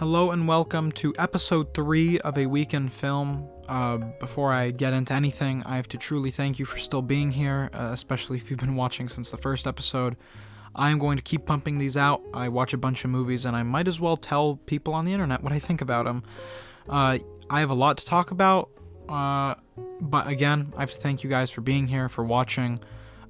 Hello and welcome to episode 3 of A Week in Film. Before I get into anything, I have to truly thank you for still being here, especially if you've been watching since the first episode. I'm going to keep pumping these out. I watch a bunch of movies and I might as well tell people on the internet what I think about them. I have a lot to talk about, but again, I have to thank you guys for being here, for watching.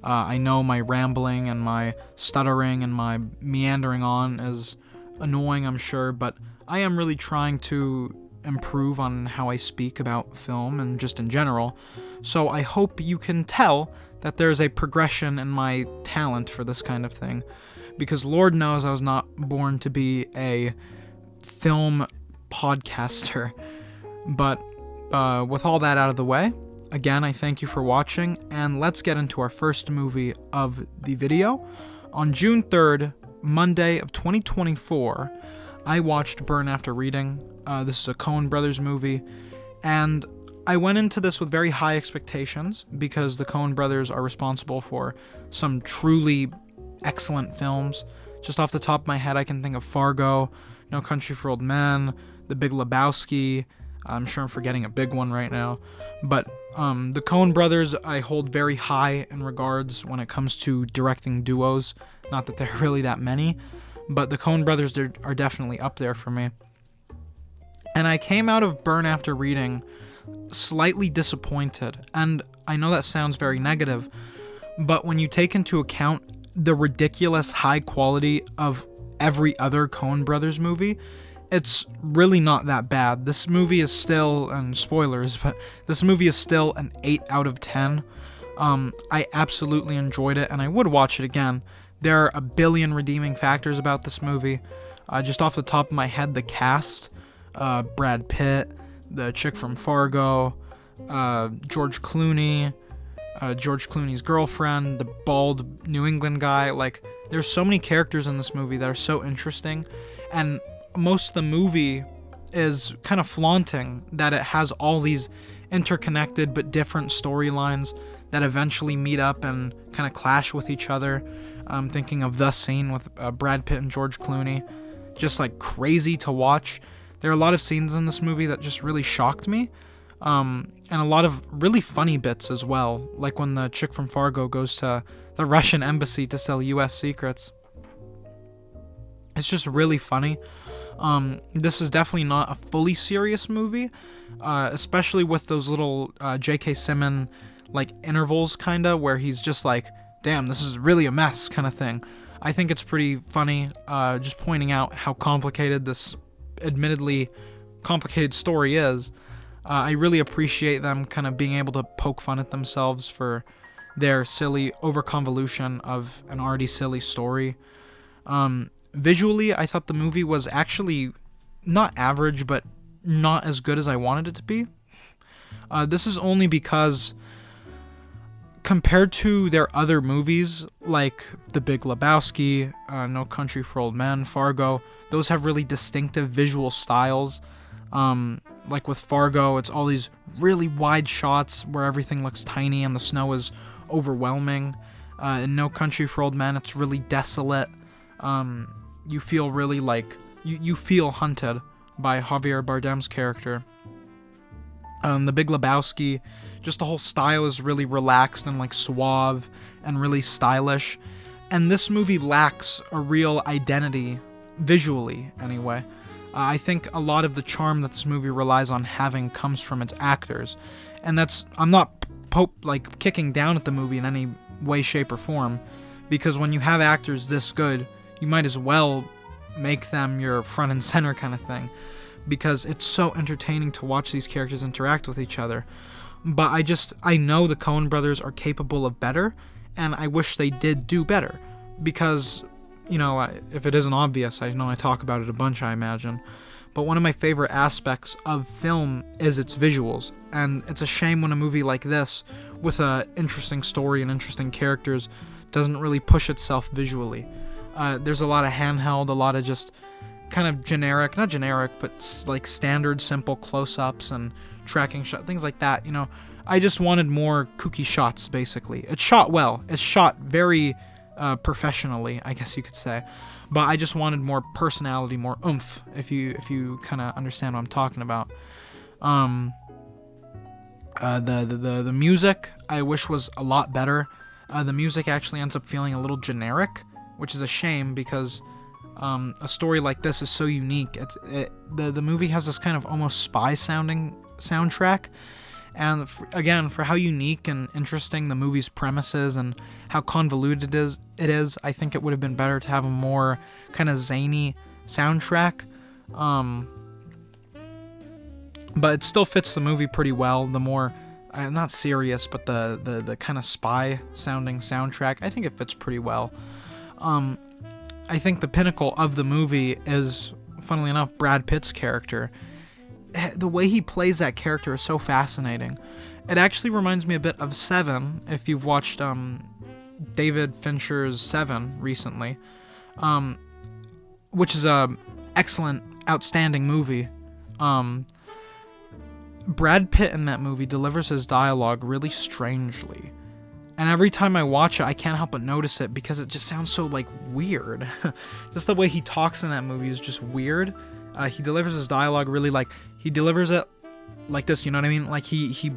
I know my rambling and my stuttering and my meandering on is annoying, I'm sure, but I am really trying to improve on how I speak about film and just in general, so I hope you can tell that there's a progression in my talent for this kind of thing, because Lord knows I was not born to be a film podcaster. But with all that out of the way, again, I thank you for watching, and let's get into our first movie of the video. On June 3rd, Monday of 2024, I watched Burn After Reading. This is a Coen Brothers movie, and I went into this with very high expectations because the Coen Brothers are responsible for some truly excellent films. Just off the top of my head, I can think of Fargo, No Country for Old Men, The Big Lebowski. I'm sure I'm forgetting a big one right now, but the Coen Brothers I hold very high in regards when it comes to directing duos. Not that there are really that many, but the Coen Brothers are definitely up there for me. And I came out of Burn After Reading slightly disappointed, and I know that sounds very negative, but when you take into account the ridiculous high quality of every other Coen Brothers movie, it's really not that bad. This movie is still, and spoilers, but this movie is still an 8 out of 10. I absolutely enjoyed it, and I would watch it again. There are a billion redeeming factors about this movie. Just off the top of my head, the cast, Brad Pitt, the chick from Fargo, George Clooney's girlfriend, the bald New England guy. Like, there's so many characters in this movie that are so interesting, and most of the movie is kind of flaunting that it has all these interconnected but different storylines that eventually meet up and kind of clash with each other. I'm thinking of the scene with Brad Pitt and George Clooney. Just like crazy to watch. There are a lot of scenes in this movie that just really shocked me. And a lot of really funny bits as well. Like when the chick from Fargo goes to the Russian embassy to sell US secrets. It's just really funny. This is definitely not a fully serious movie. Especially with those little J.K. Simmons like intervals kinda where he's just like, damn, this is really a mess kind of thing. I think it's pretty funny, just pointing out how complicated this admittedly complicated story is. I really appreciate them kind of being able to poke fun at themselves for their silly over-convolution of an already silly story. Visually, I thought the movie was actually not average, but not as good as I wanted it to be. This is only because compared to their other movies, like The Big Lebowski, No Country for Old Men, Fargo, those have really distinctive visual styles. Like with Fargo, it's all these really wide shots where everything looks tiny and the snow is overwhelming. In No Country for Old Men, it's really desolate. You feel really like, you feel hunted by Javier Bardem's character. The Big Lebowski, just the whole style is really relaxed and like suave and really stylish, and this movie lacks a real identity, visually anyway. I think a lot of the charm that this movie relies on having comes from its actors, and that's, I'm not kicking down at the movie in any way, shape, or form, because when you have actors this good, you might as well make them your front and center kind of thing, because it's so entertaining to watch these characters interact with each other. But I know the Coen Brothers are capable of better, and I wish they did do better, because, you know, if it isn't obvious, I know I talk about it a bunch, I imagine, but one of my favorite aspects of film is its visuals, and it's a shame when a movie like this, with a interesting story and interesting characters, doesn't really push itself visually. There's a lot of handheld, a lot of just kind of generic, not generic, but like standard simple close-ups and tracking shot, things like that, you know. I just wanted more kooky shots, basically. It's shot well. It's shot very professionally, I guess you could say. but I just wanted more personality, more oomph, if you kind of understand what I'm talking about. The music I wish was a lot better. The music actually ends up feeling a little generic, which is a shame because a story like this is so unique. The movie has this kind of almost spy-sounding soundtrack, and again, for how unique and interesting the movie's premise is and how convoluted it is, I think it would have been better to have a more kind of zany soundtrack. But it still fits the movie pretty well. The more, not serious, but the kind of spy-sounding soundtrack, I think it fits pretty well. I think the pinnacle of the movie is, funnily enough, Brad Pitt's character. The way he plays that character is so fascinating. It actually reminds me a bit of Seven, if you've watched David Fincher's Seven recently, which is a excellent, outstanding movie. Brad Pitt in that movie delivers his dialogue really strangely. And every time I watch it, I can't help but notice it because it just sounds so, like, weird. Just the way he talks in that movie is just weird. He delivers his dialogue really, like, he delivers it like this, you know what I mean? Like, he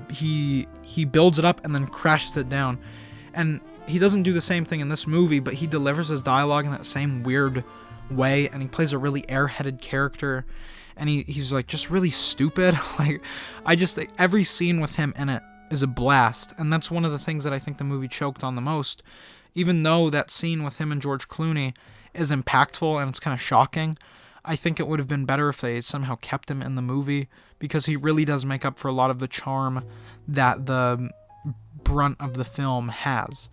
builds it up and then crashes it down. And he doesn't do the same thing in this movie, but he delivers his dialogue in that same weird way, and he plays a really airheaded character. And he's like just really stupid. Like, I just think every scene with him in it is a blast, and that's one of the things that I think the movie choked on the most. Even though that scene with him and George Clooney is impactful and it's kind of shocking, I think it would have been better if they somehow kept him in the movie, because he really does make up for a lot of the charm that the brunt of the film has.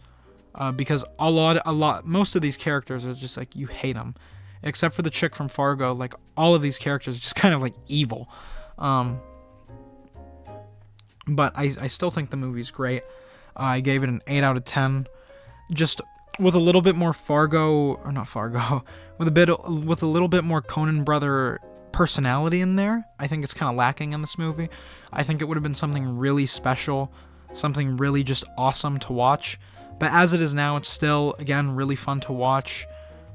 Because most of these characters are just like, you hate them. Except for the chick from Fargo, like, all of these characters are just kind of, like, evil. But I still think the movie's great. I gave it an 8 out of 10. Just with a little bit more with a little bit more Coen brother personality in there. I think it's kind of lacking in this movie. I think it would have been something really special, something really just awesome to watch. But as it is now, it's still, again, really fun to watch.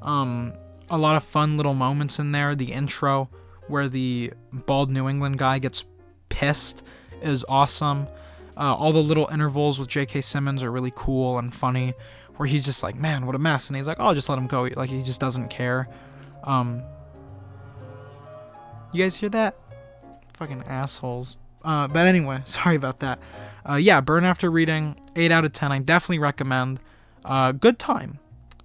A lot of fun little moments in there. The intro where the bald New England guy gets pissed is awesome. All the little intervals with J.K. Simmons are really cool and funny, where he's just like, man, what a mess, and he's like, oh, just let him go. Like, he just doesn't care. You guys hear that? Fucking assholes. But anyway, sorry about that. Yeah, Burn After Reading, 8 out of 10. I definitely recommend. Good time.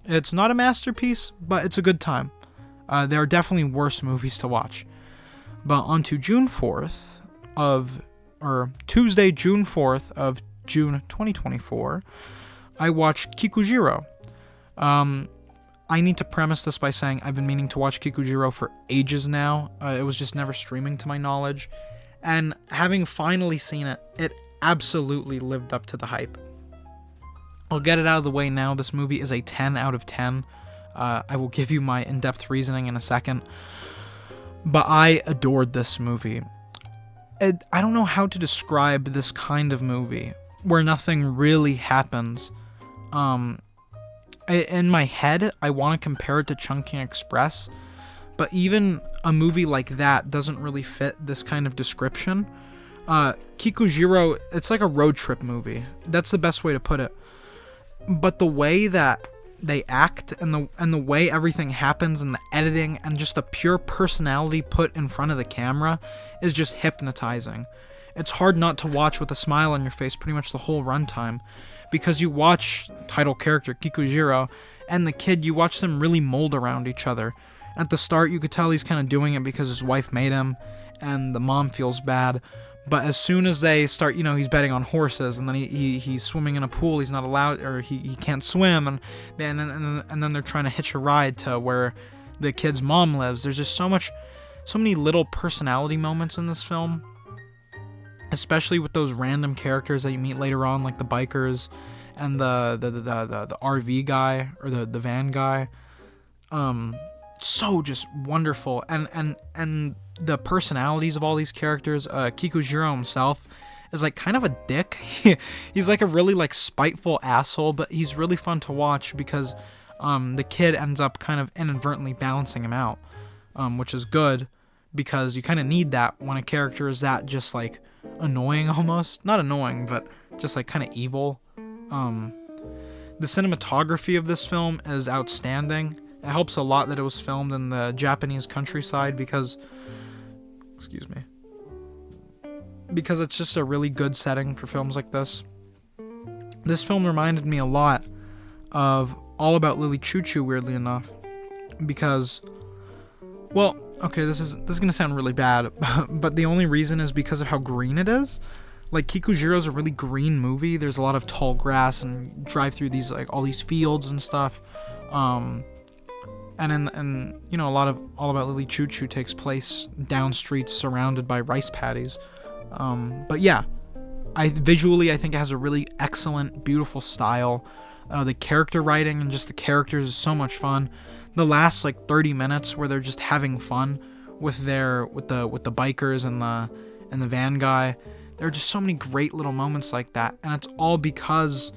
It's not a masterpiece, but it's a good time. There are definitely worse movies to watch. But on to Tuesday, June 4th of June 2024, I watched Kikujiro. I need to premise this by saying I've been meaning to watch Kikujiro for ages now. It was just never streaming to my knowledge. And having finally seen it, it absolutely lived up to the hype. I'll get it out of the way now. This movie is a 10 out of 10. I will give you my in-depth reasoning in a second. But I adored this movie. I don't know how to describe this kind of movie where nothing really happens. In my head, I want to compare it to Chungking Express, but even a movie like that doesn't really fit this kind of description. Kikujiro, it's like a road trip movie. That's the best way to put it. But the way that they act and the way everything happens and the editing and just the pure personality put in front of the camera is just hypnotizing. It's hard not to watch with a smile on your face pretty much the whole runtime, because you watch title character Kikujiro and the kid, you watch them really mold around each other. At the start, you could tell he's kind of doing it because his wife made him and the mom feels bad. But as soon as they start, he's betting on horses, and then he's swimming in a pool he's not allowed, or he can't swim, and then they're trying to hitch a ride to where the kid's mom lives. There's just so many little personality moments in this film, especially with those random characters that you meet later on, like the bikers and the RV guy or the van guy. So just wonderful, and the personalities of all these characters. Kikujiro himself is like kind of a dick. He's like a really like spiteful asshole, but he's really fun to watch because the kid ends up kind of inadvertently balancing him out, which is good because you kind of need that when a character is that just like annoying almost. Not annoying, but just like kind of evil. The cinematography of this film is outstanding. It helps a lot that it was filmed in the Japanese countryside because it's just a really good setting for films like this. This film reminded me a lot of All About Lily Choo Choo, weirdly enough, because, well, okay, this is gonna sound really bad, but the only reason is because of how green it is. Like, Kikujiro's a really green movie. There's a lot of tall grass, and you drive through these, like, all these fields and stuff. And you know, a lot of All About Lily Choo Choo takes place down streets surrounded by rice paddies. But yeah, visually, I think it has a really excellent, beautiful style. The character writing and just the characters is so much fun. The last, like, 30 minutes where they're just having fun with the bikers and the van guy. There are just so many great little moments like that, and it's all because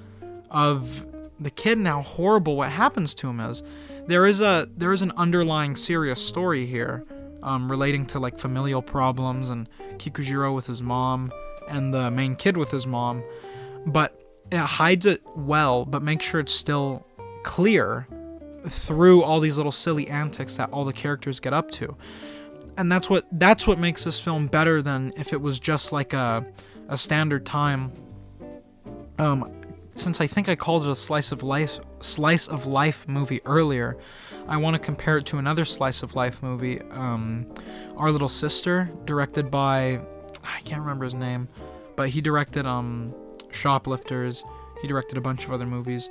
of the kid and how horrible what happens to him is. There is an underlying serious story here, relating to like familial problems and Kikujiro with his mom and the main kid with his mom, but it hides it well, but makes sure it's still clear through all these little silly antics that all the characters get up to. And that's what makes this film better than if it was just like a standard time. Since I think I called it a slice of life movie earlier, I want to compare it to another slice of life movie, Our Little Sister, directed by, I can't remember his name, but he directed Shoplifters. He directed a bunch of other movies.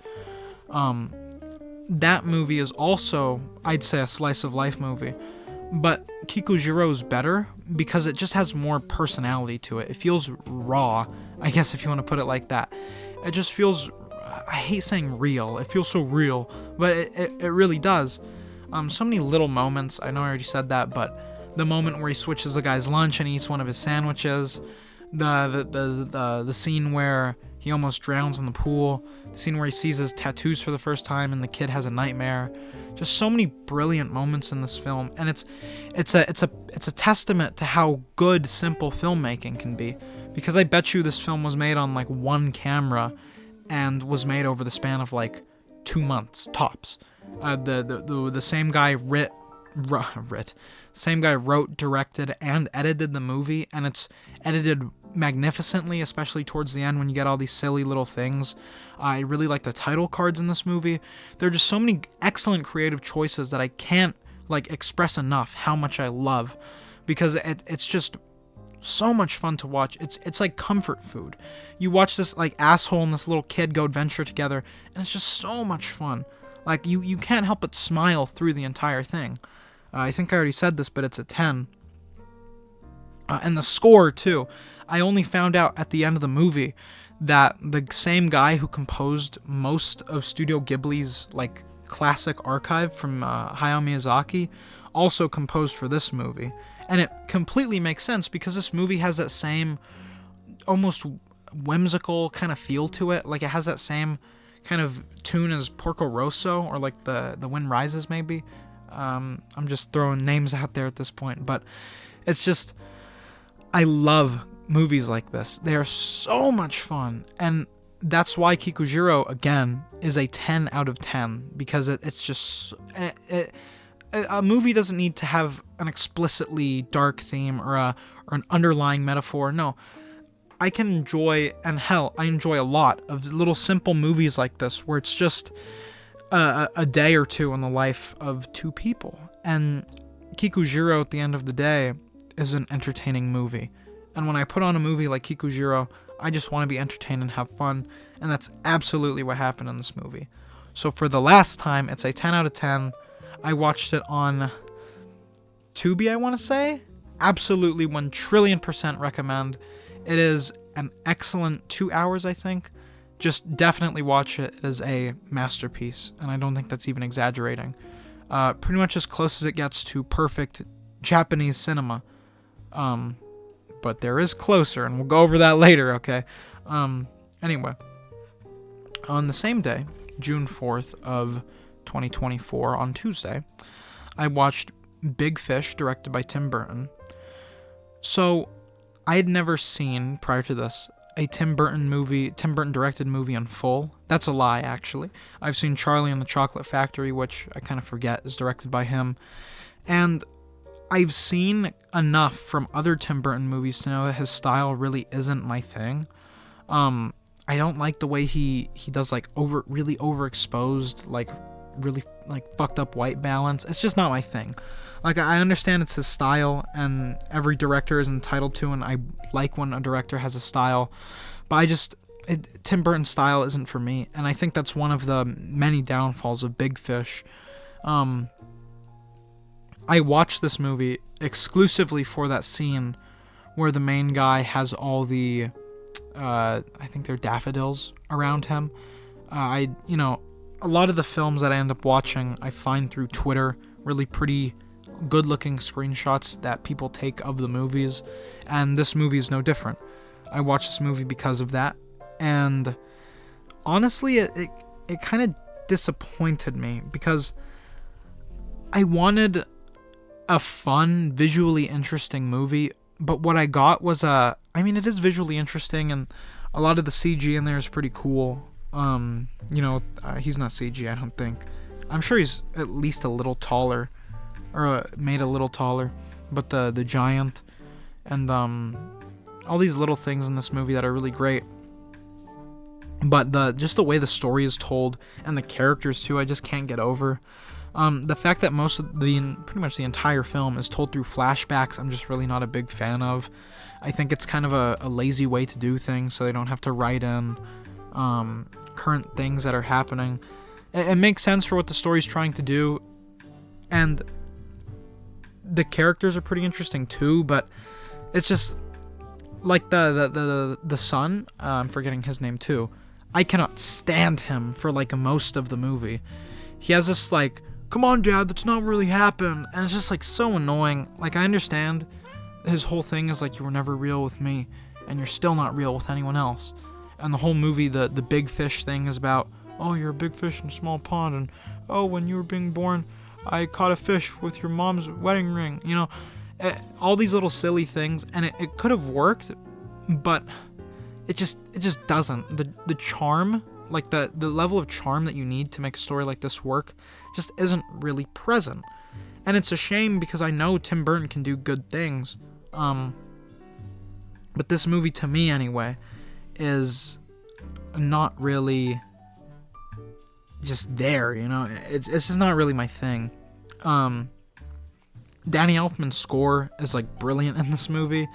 That movie is also, I'd say, a slice of life movie. But Kikujiro's better because it just has more personality to it. It feels raw, I guess, if you want to put it like that. It just feels, I hate saying real. It feels so real, but it really does. So many little moments. I know I already said that, but the moment where he switches the guy's lunch and eats one of his sandwiches, the scene where he almost drowns in the pool, the scene where he sees his tattoos for the first time and the kid has a nightmare. Just so many brilliant moments in this film, and it's a testament to how good simple filmmaking can be. Because I bet you this film was made on like one camera, and was made over the span of like 2 months tops. The same guy wrote, directed, and edited the movie, and it's edited magnificently, especially towards the end when you get all these silly little things. I really like the title cards in this movie. There are just so many excellent creative choices that I can't like express enough how much I love, because it's just so much fun to watch. It's like comfort food. You watch this like asshole and this little kid go adventure together, and it's just so much fun. Like you can't help but smile through the entire thing. I think I already said this, but it's a 10. And the score too. I only found out at the end of the movie that the same guy who composed most of Studio Ghibli's like classic archive from Hayao Miyazaki also composed for this movie. And it completely makes sense because this movie has that same almost whimsical kind of feel to it. Like it has that same kind of tune as Porco Rosso or like the Wind Rises maybe. I'm just throwing names out there at this point, but it's just, I love movies like this. They are so much fun, and that's why Kikujiro, again, is a 10 out of 10, because it's just, a movie doesn't need to have an explicitly dark theme or an underlying metaphor. No, I can enjoy, and hell, I enjoy a lot of little simple movies like this where it's just a day or two in the life of two people. And Kikujiro, at the end of the day, is an entertaining movie. And when I put on a movie like Kikujiro, I just want to be entertained and have fun. And that's absolutely what happened in this movie. So for the last time, it's a 10 out of 10. I watched it on Tubi, I want to say. Absolutely 1 trillion% recommend. It is an excellent 2 hours, I think. Just definitely watch it. It is a masterpiece, and I don't think that's even exaggerating. Pretty much as close as it gets to perfect Japanese cinema. But there is closer, and we'll go over that later, okay? Anyway, on the same day, June 4th of 2024, on Tuesday, I watched Big Fish, directed by Tim Burton. So, I had never seen, prior to this, a Tim Burton directed movie in full. That's a lie, actually. I've seen Charlie and the Chocolate Factory, which I kind of forget is directed by him. And I've seen enough from other Tim Burton movies to know that his style really isn't my thing. I don't like the way he does like really overexposed, like really like fucked up white balance. It's just not my thing. Like, I understand it's his style, and every director is entitled to, and I like when a director has a style, but Tim Burton's style isn't for me, and I think that's one of the many downfalls of Big Fish. I watched this movie exclusively for that scene where the main guy has all the, I think they're daffodils around him. A lot of the films that I end up watching, I find through Twitter, really pretty good-looking screenshots that people take of the movies, and this movie is no different. I watched this movie because of that, and honestly, it kind of disappointed me, because I wanted a fun, visually interesting movie, but what I got was it is visually interesting, and a lot of the CG in there is pretty cool. He's not CG, I don't think. I'm sure he's at least a little taller, or made a little taller, but the giant, and all these little things in this movie that are really great. But just the way the story is told, and the characters too, I just can't get over. The fact that pretty much the entire film is told through flashbacks, I'm just really not a big fan of. I think it's kind of a lazy way to do things, so they don't have to write in current things that are happening. It makes sense for what the story's trying to do, and the characters are pretty interesting too, but it's just like the son, I'm forgetting his name too. I cannot stand him for like most of the movie. He has this like, come on dad, that's not really happened, and it's just like so annoying. Like, I understand his whole thing is like, you were never real with me, and you're still not real with anyone else. And the whole movie, the big fish thing is about, oh, you're a big fish in a small pond, and oh, when you were being born, I caught a fish with your mom's wedding ring, all these little silly things, and it could have worked, but it just doesn't. The charm, like the level of charm that you need to make a story like this work, just isn't really present. And it's a shame, because I know Tim Burton can do good things, but this movie, to me anyway, is not really just there, it's just not really my thing. Danny Elfman's score is like brilliant in this movie.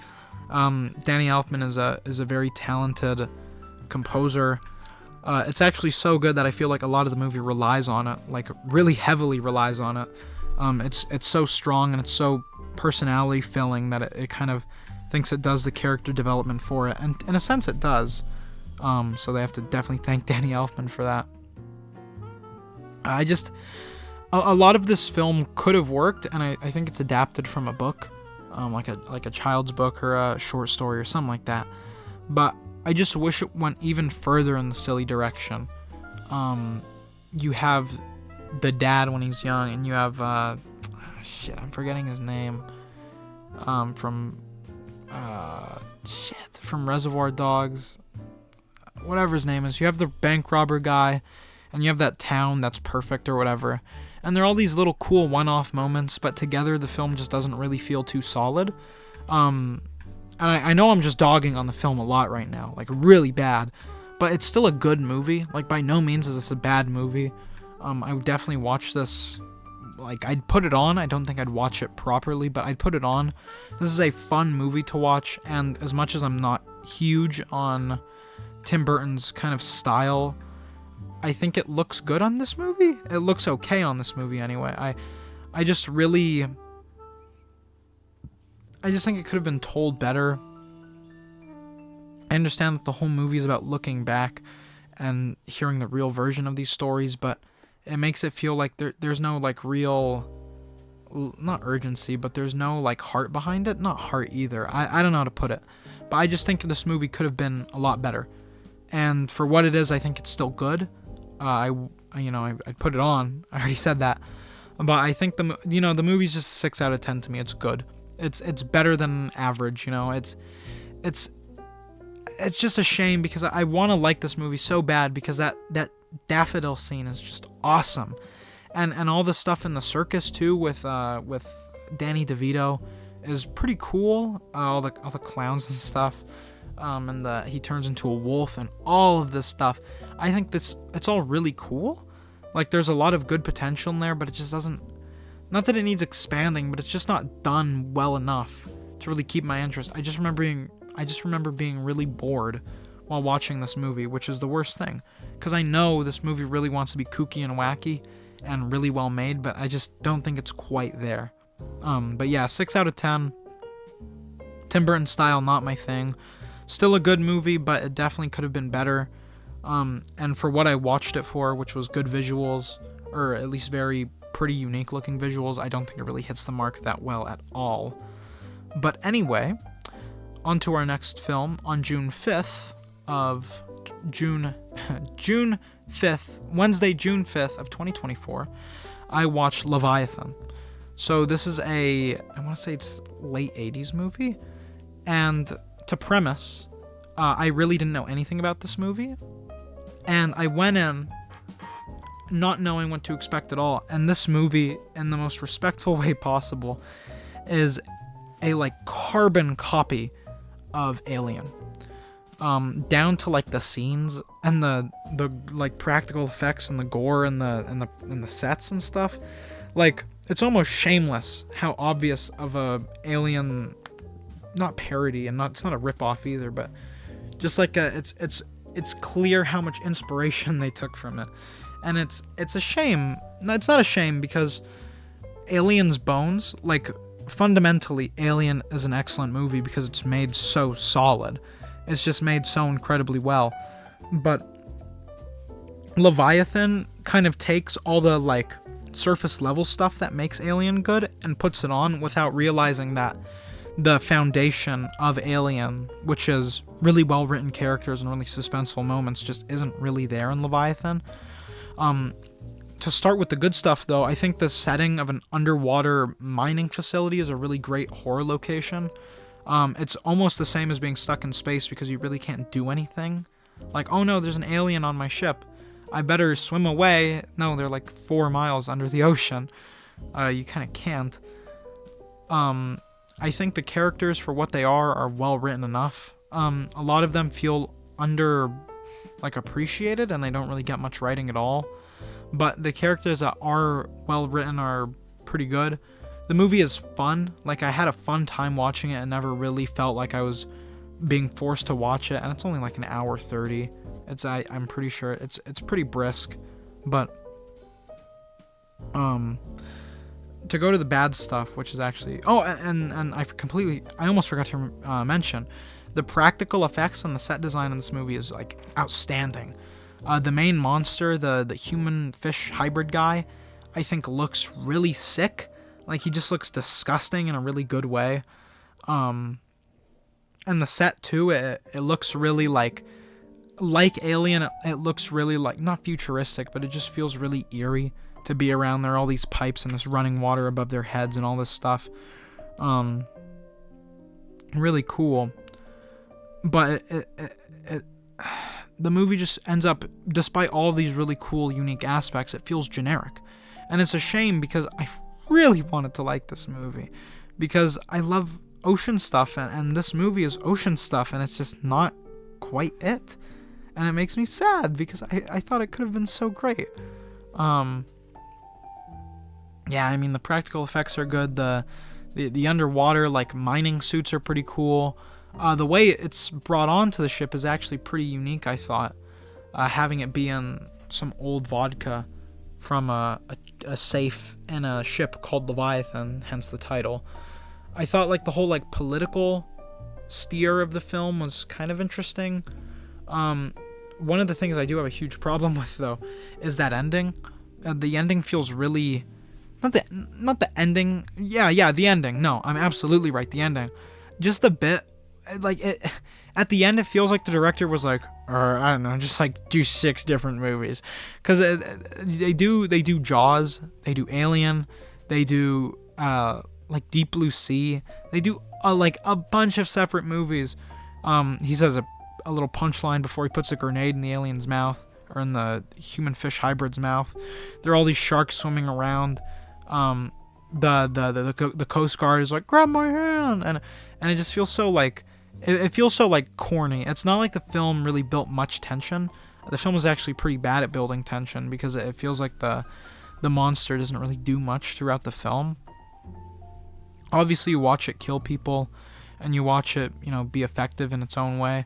Danny Elfman is a very talented composer. It's actually so good that I feel like a lot of the movie relies on it, like really heavily relies on it. It's so strong, and it's so personality filling that it kind of thinks it does the character development for it, and in a sense it does. So they have to definitely thank Danny Elfman for that. A lot of this film could have worked, and I think it's adapted from a book, like a child's book or a short story or something like that. But I just wish it went even further in the silly direction. You have the dad when he's young, and you have I'm forgetting his name. From Reservoir Dogs, whatever his name is. You have the bank robber guy, and you have that town that's perfect or whatever. And there are all these little cool one-off moments, but together the film just doesn't really feel too solid. And I know I'm just dogging on the film a lot right now, like really bad, but it's still a good movie. Like, by no means is this a bad movie. I would definitely watch this. Like, I'd put it on. I don't think I'd watch it properly, but I'd put it on. This is a fun movie to watch, and as much as I'm not huge on Tim Burton's kind of style, I think it looks good on this movie. It looks okay on this movie anyway. I just think it could have been told better. I understand that the whole movie is about looking back and hearing the real version of these stories, but it makes it feel like there's no like real, not urgency, but there's no like heart behind it. Not heart either. I don't know how to put it, but I just think this movie could have been a lot better. And for what it is, I think it's still good. I'd put it on. I already said that. But I think the movie's just a 6 out of 10 to me. It's good. It's better than average, It's just a shame because I want to like this movie so bad because that daffodil scene is just awesome. And all the stuff in the circus too with Danny DeVito is pretty cool. All the clowns and stuff. And he turns into a wolf and all of this stuff. I think it's all really cool. Like there's a lot of good potential in there, but it just doesn't. Not that it needs expanding, but it's just not done well enough to really keep my interest. I just remember being really bored while watching this movie, which is the worst thing, because I know this movie really wants to be kooky and wacky and really well made, but I just don't think it's quite there. But yeah, 6 out of 10. Tim Burton style, not my thing. Still a good movie, but it definitely could have been better. And for what I watched it for, which was good visuals, or at least very pretty unique looking visuals, I don't think it really hits the mark that well at all. But anyway, on to our next film. On June 5th of Wednesday, June 5th of 2024, I watched Leviathan. So this is I want to say it's late 80s movie. And to premise, I really didn't know anything about this movie. And I went in not knowing what to expect at all. And this movie, in the most respectful way possible, is a carbon copy of Alien. Down to the scenes and the practical effects and the gore and the sets and stuff. It's almost shameless how obvious of a Alien, not parody, and it's not a rip-off either, but just it's clear how much inspiration they took from it. And it's a shame. No, it's not a shame, because Alien's bones, fundamentally, Alien is an excellent movie because it's made so solid. It's just made so incredibly well. But Leviathan kind of takes all the surface level stuff that makes Alien good and puts it on without realizing that the foundation of Alien, which is really well written characters and really suspenseful moments, just isn't really there in Leviathan. To start with the good stuff, though, I think the setting of an underwater mining facility is a really great horror location. It's almost the same as being stuck in space because you really can't do anything. Oh no, there's an alien on my ship. I better swim away. No, they're 4 miles under the ocean. You kind of can't. I think the characters, for what they are well written enough. A lot of them feel appreciated, and they don't really get much writing at all. But the characters that are well written are pretty good. The movie is fun. I had a fun time watching it and never really felt like I was being forced to watch it. And it's only an hour 30. I'm pretty sure it's pretty brisk. But to go to the bad stuff, which is actually and I almost forgot to mention the practical effects and the set design in this movie is outstanding. The main monster, the human fish hybrid guy, I think looks really sick. He just looks disgusting in a really good way. And the set too, it looks really like Alien. It looks really not futuristic, but it just feels really eerie to be around there. All these pipes and this running water above their heads and all this stuff. Really cool. But the movie just ends up, despite all these really cool, unique aspects, it feels generic. And it's a shame because I really wanted to like this movie. Because I love ocean stuff, and this movie is ocean stuff, and it's just not quite it. And it makes me sad because I thought it could have been so great. Yeah, I mean, the practical effects are good. The underwater, mining suits are pretty cool. The way it's brought onto the ship is actually pretty unique, I thought. Having it be in some old vodka from a safe in a ship called Leviathan, hence the title. I thought the whole political steer of the film was kind of interesting. One of the things I do have a huge problem with, though, is that ending. The ending feels really... Not the ending. Yeah, the ending. No, I'm absolutely right. The ending. Just the bit like it at the end it feels like the director was like, or I don't know, just like do 6 different movies, because they do Jaws, they do Alien, they do like Deep Blue Sea, they do like a bunch of separate movies. He says a little punchline before he puts a grenade in the alien's mouth, or in the human fish hybrid's mouth. There are all these sharks swimming around. The Coast Guard is like, grab my hand, and it just feels so like, it feels so like corny. It's not like the film really built much tension. The film is actually pretty bad at building tension, because it feels like the monster doesn't really do much throughout the film. Obviously, you watch it kill people, and you watch it, be effective in its own way.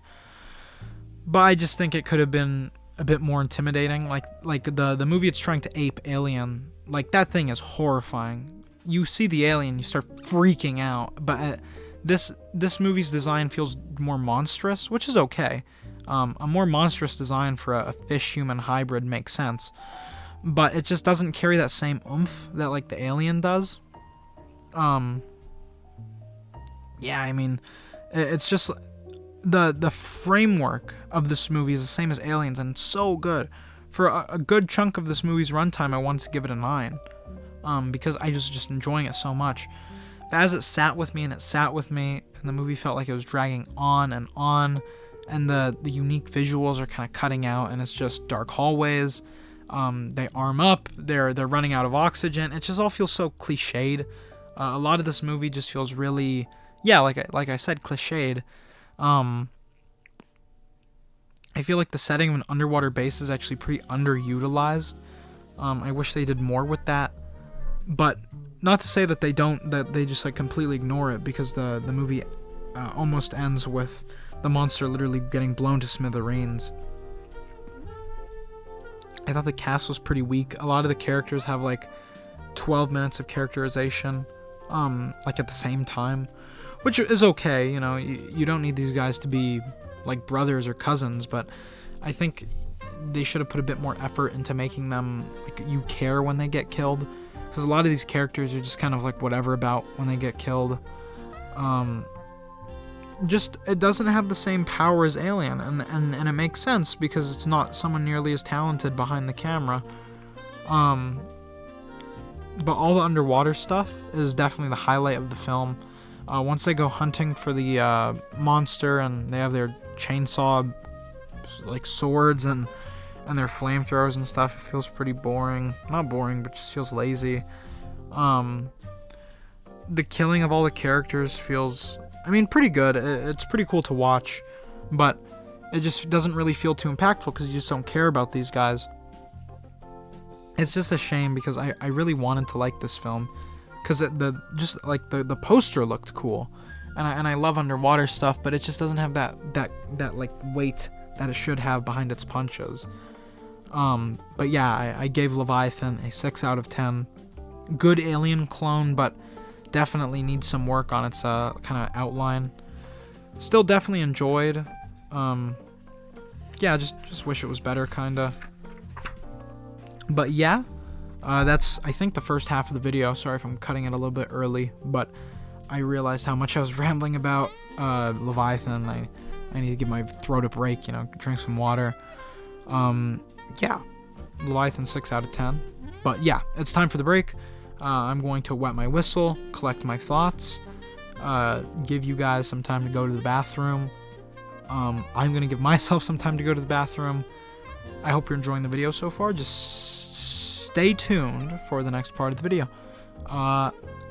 But I just think it could have been a bit more intimidating. Like the movie it's trying to ape Alien, like that thing is horrifying. You see the alien, you start freaking out. But this movie's design feels more monstrous, which is okay. A more monstrous design for a fish-human hybrid makes sense. But it just doesn't carry that same oomph that like the alien does. Yeah, I mean, it's just the framework of this movie is the same as Aliens, and it's so good. For a good chunk of this movie's runtime, I wanted to give it a 9, because I was just enjoying it so much. But as it sat with me, and the movie felt like it was dragging on, and the unique visuals are kind of cutting out, and it's just dark hallways. They arm up, they're running out of oxygen. It just all feels so cliched. A lot of this movie just feels really, like I said, cliched. I feel like the setting of an underwater base is actually pretty underutilized. I wish they did more with that, but not to say that they just like completely ignore it, because the movie almost ends with the monster literally getting blown to smithereens. I thought the cast was pretty weak. A lot of the characters have like 12 minutes of characterization, like at the same time, which is okay. You don't need these guys to be like brothers or cousins, but I think they should have put a bit more effort into making them like you care when they get killed, because a lot of these characters are just kind of like whatever about when they get killed. Just it doesn't have the same power as Alien, and it makes sense because it's not someone nearly as talented behind the camera. But all the underwater stuff is definitely the highlight of the film. Once they go hunting for the monster, and they have their chainsaw like swords and their flamethrowers and stuff, it feels pretty boring. Not boring, but just feels lazy. The killing of all the characters feels, pretty good. It's pretty cool to watch, but it just doesn't really feel too impactful because you just don't care about these guys. It's just a shame, because I really wanted to like this film, because the poster looked cool, and I love underwater stuff, but it just doesn't have that like weight that it should have behind its punches. But yeah, I gave Leviathan a 6 out of 10. Good Alien clone, but definitely needs some work on its kind of outline. Still definitely enjoyed. Yeah, just wish it was better, kinda. But yeah, that's I think the first half of the video. Sorry if I'm cutting it a little bit early, but I realized how much I was rambling about Leviathan. I need to give my throat a break, drink some water. Yeah, Leviathan 6 out of 10. But yeah, it's time for the break. I'm going to wet my whistle, collect my thoughts, give you guys some time to go to the bathroom. I'm going to give myself some time to go to the bathroom. I hope you're enjoying the video so far. Just stay tuned for the next part of the video.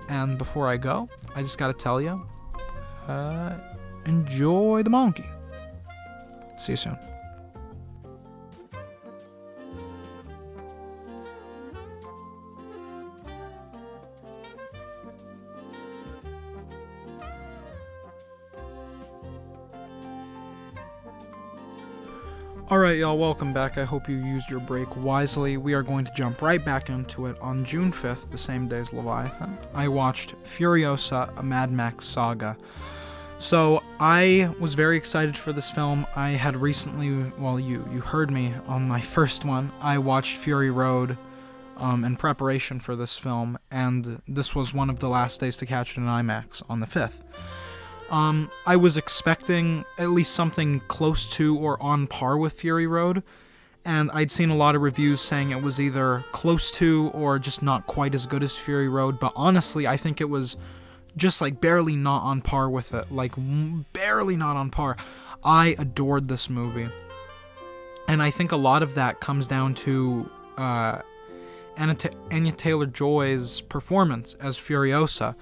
And before I go, I just got to tell you, enjoy the monkey. See you soon. Alright y'all, welcome back. I hope you used your break wisely. We are going to jump right back into it. On June 5th, the same day as Leviathan, I watched Furiosa, a Mad Max Saga. So, I was very excited for this film. I had recently, well, you heard me on my first one, I watched Fury Road in preparation for this film, and this was one of the last days to catch it in IMAX on the 5th. I was expecting at least something close to or on par with Fury Road, and I'd seen a lot of reviews saying it was either close to or just not quite as good as Fury Road, but honestly, I think it was just like barely not on par with it, like barely not on par. I adored this movie, and I think a lot of that comes down to Anya Taylor-Joy's performance as Furiosa.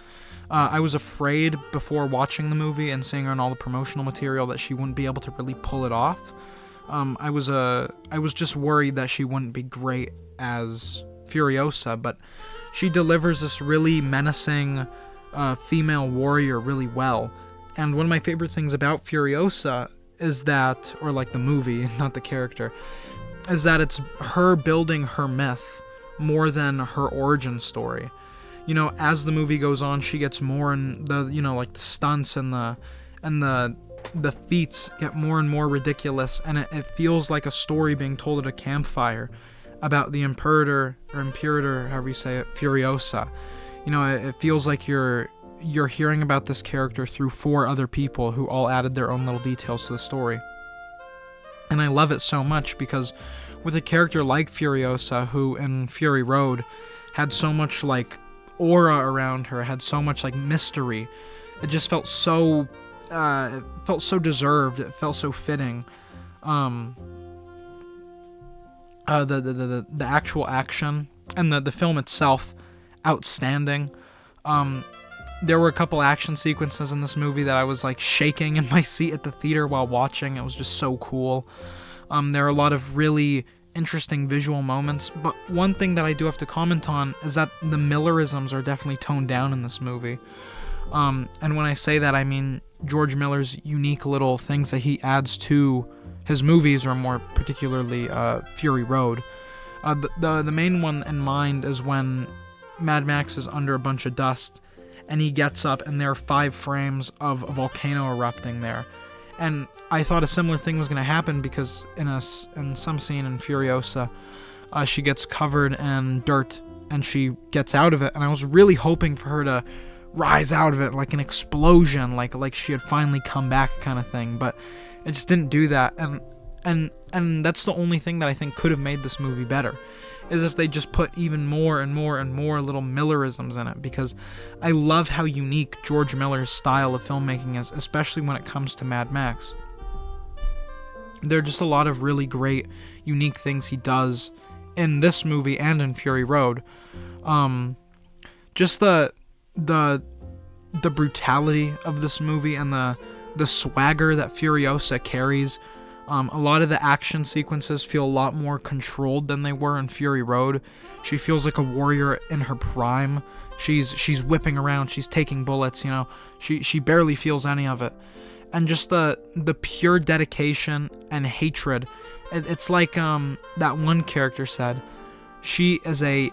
I was afraid before watching the movie and seeing her in all the promotional material that she wouldn't be able to really pull it off. I was just worried that she wouldn't be great as Furiosa, but she delivers this really menacing female warrior really well. And one of my favorite things about Furiosa is that, or like the movie, not the character, is that it's her building her myth more than her origin story. You know, as the movie goes on, she gets more, and the, you know, like the stunts and the feats get more and more ridiculous, and it feels like a story being told at a campfire about the Imperator, however you say it, Furiosa. You know, it feels like you're hearing about this character through 4 other people who all added their own little details to the story. And I love it so much because with a character like Furiosa, who in Fury Road had so much like aura around her, had so much like mystery, it just felt so deserved. It felt so fitting. The actual action and the film itself, outstanding. There were a couple action sequences in this movie that I was like shaking in my seat at the theater while watching. It was just so cool. There are a lot of really interesting visual moments, but one thing that I do have to comment on is that the Millerisms are definitely toned down in this movie. And when I say that, I mean George Miller's unique little things that he adds to his movies, or more particularly Fury Road. The main one in mind is when Mad Max is under a bunch of dust, and he gets up, and there are 5 frames of a volcano erupting there. And I thought a similar thing was going to happen because in some scene in Furiosa, she gets covered in dirt, and she gets out of it, and I was really hoping for her to rise out of it like an explosion, like she had finally come back kind of thing, but it just didn't do that. And that's the only thing that I think could have made this movie better, is if they just put even more and more and more little Millerisms in it, because I love how unique George Miller's style of filmmaking is, especially when it comes to Mad Max. There are just a lot of really great, unique things he does in this movie and in Fury Road. Just the brutality of this movie and the swagger that Furiosa carries. A lot of the action sequences feel a lot more controlled than they were in Fury Road. She feels like a warrior in her prime. She's whipping around, she's taking bullets, you know. She barely feels any of it. And just the pure dedication and hatred. It's like that one character said, she is an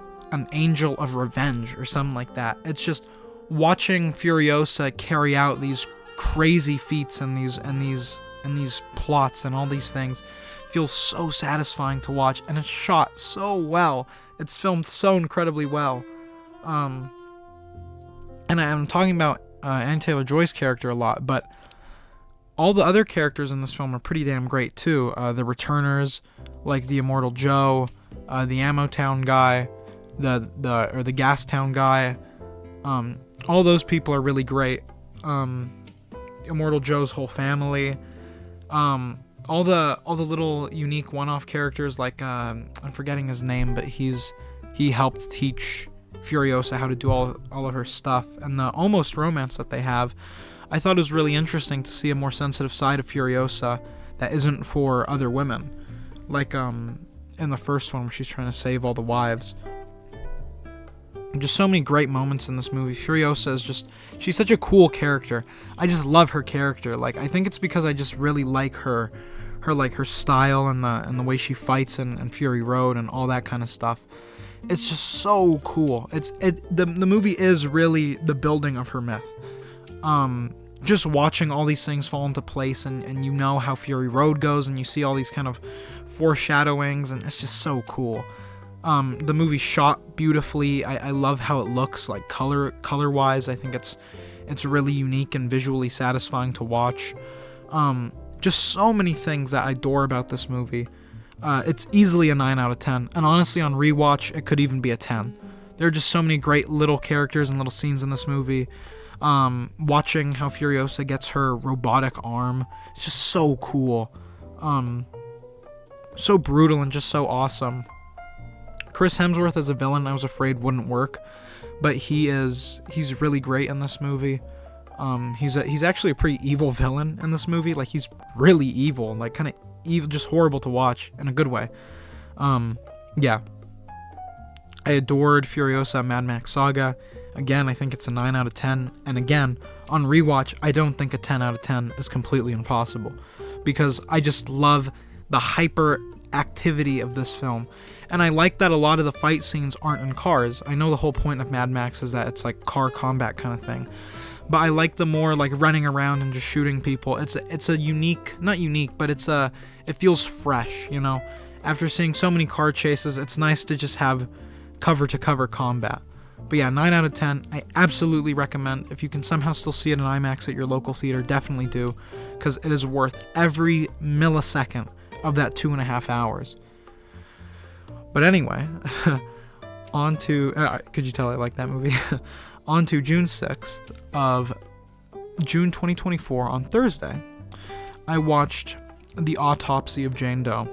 angel of revenge or something like that. It's just watching Furiosa carry out these crazy feats and these plots and all these things feels so satisfying to watch, and it's shot so well. It's filmed so incredibly well. And I'm talking about Anya Taylor-Joy's character a lot, but all the other characters in this film are pretty damn great too. The returners, like the Immortal Joe, the Ammo Town guy, the Gas Town guy. All those people are really great. Immortal Joe's whole family. All the little unique one-off characters, like I'm forgetting his name, but he helped teach Furiosa how to do all of her stuff, and the almost romance that they have. I thought it was really interesting to see a more sensitive side of Furiosa that isn't for other women, like in the first one where she's trying to save all the wives. Just so many great moments in this movie. Furiosa is she's such a cool character. I just love her character. Like, I think it's because I just really like her style and the way she fights in Fury Road and all that kind of stuff. It's just so cool. The movie is really the building of her myth. Just watching all these things fall into place, and you know how Fury Road goes, and you see all these kind of foreshadowings, and it's just so cool. The movie shot beautifully. I love how it looks, like color-wise. I think It's really unique and visually satisfying to watch. Just so many things that I adore about this movie. It's easily a 9 out of 10, and honestly on rewatch it could even be a 10. There are just so many great little characters and little scenes in this movie. Watching how Furiosa gets her robotic arm, it's just so cool. So brutal and just so awesome. Chris Hemsworth as a villain I was afraid wouldn't work, but he's really great in this movie. He's actually a pretty evil villain in this movie. Like, he's really evil, like kind of evil, just horrible to watch in a good way. Yeah. I adored Furiosa Mad Max Saga. Again, I think it's a 9 out of 10. And again, on rewatch, I don't think a 10 out of 10 is completely impossible, because I just love the hyper activity of this film. And I like that a lot of the fight scenes aren't in cars. I know the whole point of Mad Max is that it's like car combat kind of thing, but I like the more like running around and just shooting people. It's a unique, not unique, but it feels fresh, you know. After seeing so many car chases, it's nice to just have cover to cover combat. But yeah, 9 out of 10. I absolutely recommend. If you can somehow still see it in IMAX at your local theater, definitely do, because it is worth every millisecond of that 2.5 hours. But anyway, on to, could you tell I like that movie? On to June 6th of June 2024, on Thursday, I watched The Autopsy of Jane Doe.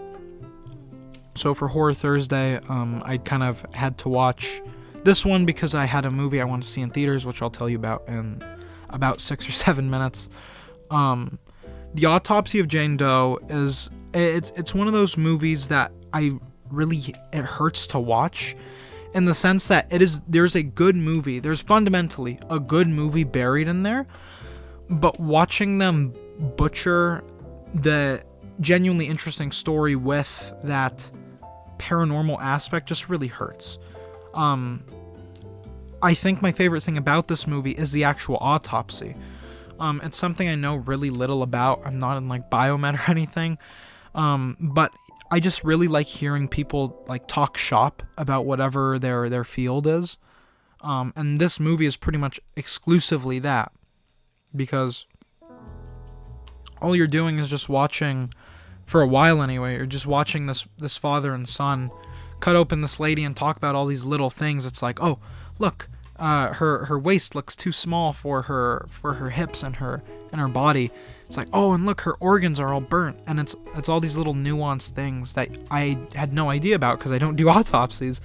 So for Horror Thursday, I kind of had to watch this one because I had a movie I wanted to see in theaters, which I'll tell you about in about 6 or 7 minutes. The Autopsy of Jane Doe is, it's one of those movies that it hurts to watch, in the sense that there's a good movie, there's fundamentally a good movie buried in there, but watching them butcher the genuinely interesting story with that paranormal aspect just really hurts. I think my favorite thing about this movie is the actual autopsy. It's something I know really little about. I'm not in like biomed or anything, but I just really like hearing people like talk shop about whatever their field is. And this movie is pretty much exclusively that, because all you're doing is just watching, for a while anyway, you're just watching this father and son cut open this lady and talk about all these little things. It's like, oh, look, her waist looks too small for her hips and her body. It's like, oh, and look, her organs are all burnt. And it's all these little nuanced things that I had no idea about because I don't do autopsies.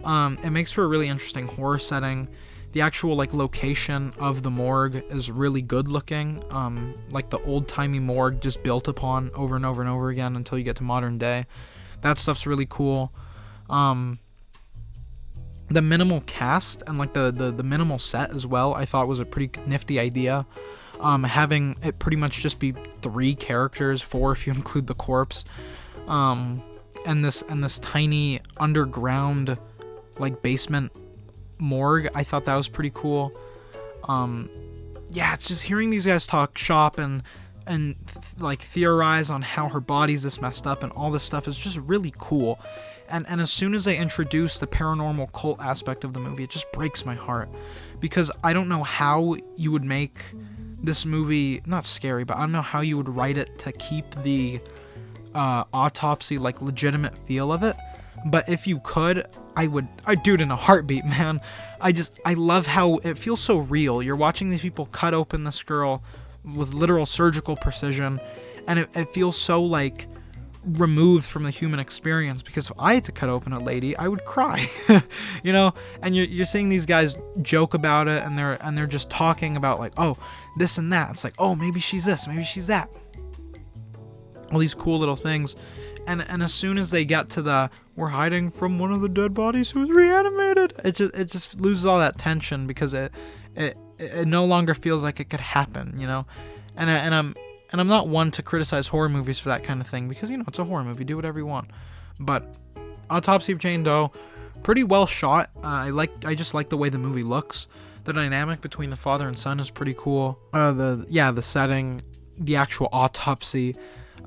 It makes for a really interesting horror setting. The actual like location of the morgue is really good looking. Like the old-timey morgue just built upon over and over and over again until you get to modern day. That stuff's really cool. The minimal cast and like the minimal set as well, I thought was a pretty nifty idea. Having it pretty much just be 3 characters, 4 if you include the corpse, and this tiny underground like basement morgue, I thought that was pretty cool. Yeah, it's just hearing these guys talk shop and like theorize on how her body's this messed up and all this stuff is just really cool. And as soon as they introduce the paranormal cult aspect of the movie, it just breaks my heart, because I don't know how you would make this movie not scary, but I don't know how you would write it to keep the autopsy like legitimate feel of it. But if you could, I'd do it in a heartbeat, man. I love how it feels so real. You're watching these people cut open this girl with literal surgical precision, and it feels so like removed from the human experience, because if I had to cut open a lady, I would cry. You know, and you're seeing these guys joke about it, and they're just talking about like, oh, this and that. It's like, oh, maybe she's this, maybe she's that. All these cool little things. And as soon as they get to the we're hiding from one of the dead bodies who's reanimated, it just loses all that tension, because it no longer feels like it could happen, you know. And I'm not one to criticize horror movies for that kind of thing, because, you know, it's a horror movie, do whatever you want. But Autopsy of Jane Doe, pretty well shot. I just like the way the movie looks. The dynamic between the father and son is pretty cool. The setting, the actual autopsy,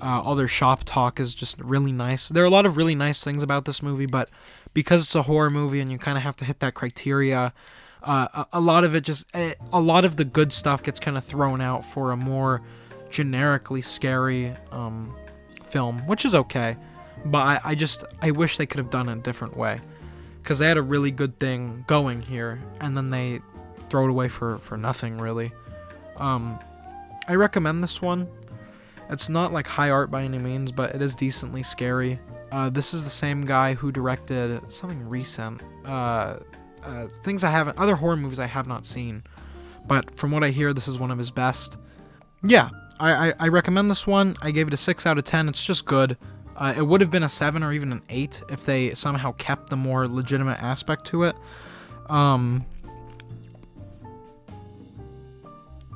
all their shop talk is just really nice. There are a lot of really nice things about this movie, but because it's a horror movie and you kind of have to hit that criteria, A lot of it just, a lot of the good stuff gets kind of thrown out for a more generically scary film, which is okay. But I wish they could have done it a different way, because they had a really good thing going here, and then they throw it away for nothing, really. I recommend this one. It's not like high art by any means, but it is decently scary. This is the same guy who directed something recent. Other horror movies I have not seen. But from what I hear, this is one of his best. Yeah, I recommend this one. I gave it a 6 out of 10. It's just good. It would have been a 7 or even an 8 if they somehow kept the more legitimate aspect to it.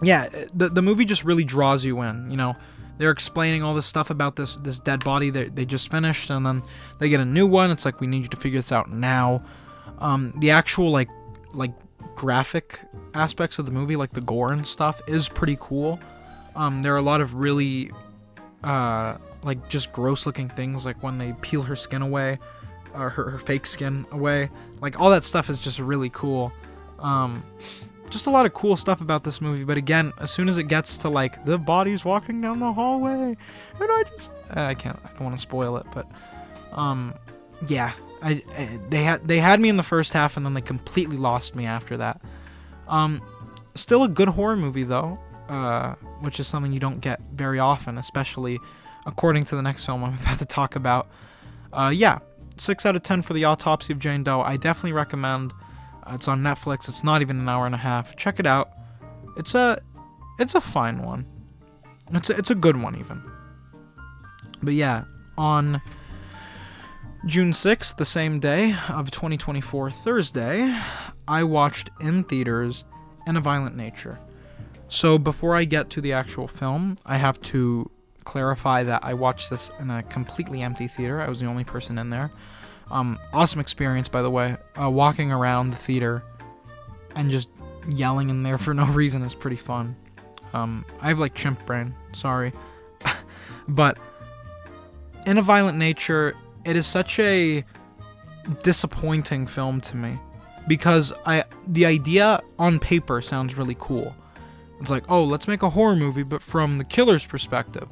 Yeah, the movie just really draws you in, you know. They're explaining all this stuff about this dead body that they just finished, and then they get a new one. It's like, we need you to figure this out now. The actual like graphic aspects of the movie, like the gore and stuff, is pretty cool. There are a lot of really like just gross looking things, like when they peel her skin away, or her fake skin away. Like, all that stuff is just really cool. Just a lot of cool stuff about this movie, but again, as soon as it gets to like the body's walking down the hallway, and I don't want to spoil it, but yeah, they had me in the first half, and then they completely lost me after that. Still a good horror movie though, which is something you don't get very often, especially according to the next film I'm about to talk about. Yeah, 6 out of 10 for the Autopsy of Jane Doe. I definitely recommend. It's on Netflix. It's not even an hour and a half. Check it out. It's a fine one. It's a good one even. But yeah, on June 6th, the same day of 2024, Thursday, I watched in theaters In a Violent Nature. So before I get to the actual film, I have to clarify that I watched this in a completely empty theater. I was the only person in there. Awesome experience, by the way. Walking around the theater and just yelling in there for no reason is pretty fun. I have like chimp brain, sorry. But In a Violent Nature, it is such a disappointing film to me, because the idea on paper sounds really cool. It's like, oh, let's make a horror movie, but from the killer's perspective.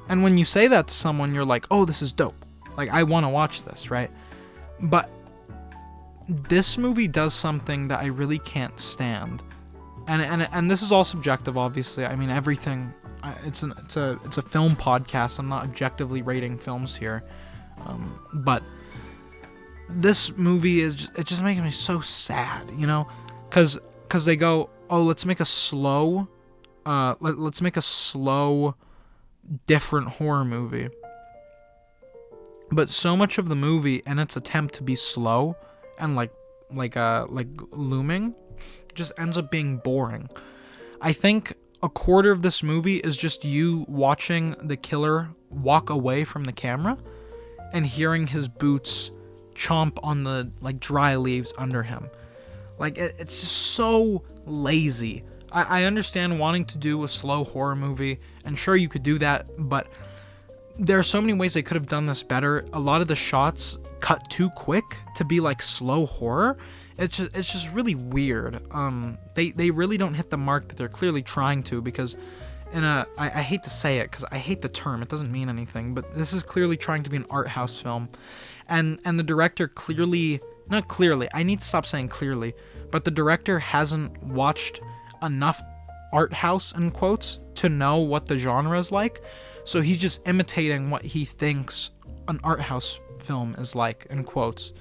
And when you say that to someone, you're like, oh, this is dope. Like, I want to watch this, right? But this movie does something that I really can't stand, and this is all subjective, obviously. I mean, everything. It's a film podcast. I'm not objectively rating films here, but this movie it just makes me so sad, you know, because they go, oh, let's make a slow, different horror movie. But so much of the movie, in its attempt to be slow and like looming, just ends up being boring. I think a quarter of this movie is just you watching the killer walk away from the camera and hearing his boots chomp on the like dry leaves under him. Like, it's just so lazy. I understand wanting to do a slow horror movie, and sure, you could do that, but there are so many ways they could have done this better. A lot of the shots cut too quick to be like slow horror. It's just really weird. They really don't hit the mark that they're clearly trying to, because I hate to say it, because I hate the term, it doesn't mean anything, but this is clearly trying to be an art house film, and the director I need to stop saying clearly, but the director hasn't watched enough art house in quotes to know what the genre is like. So he's just imitating what he thinks an art house film is like, in quotes.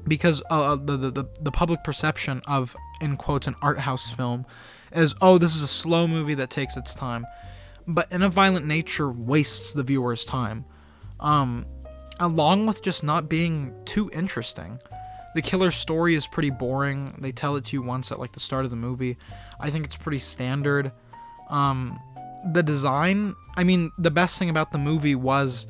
Because the public perception of, in quotes, an art house film is, oh, this is a slow movie that takes its time. But In a Violent Nature wastes the viewer's time, along with just not being too interesting. The killer's story is pretty boring. They tell it to you once at like the start of the movie. I think it's pretty standard. The design, I mean, the best thing about the movie was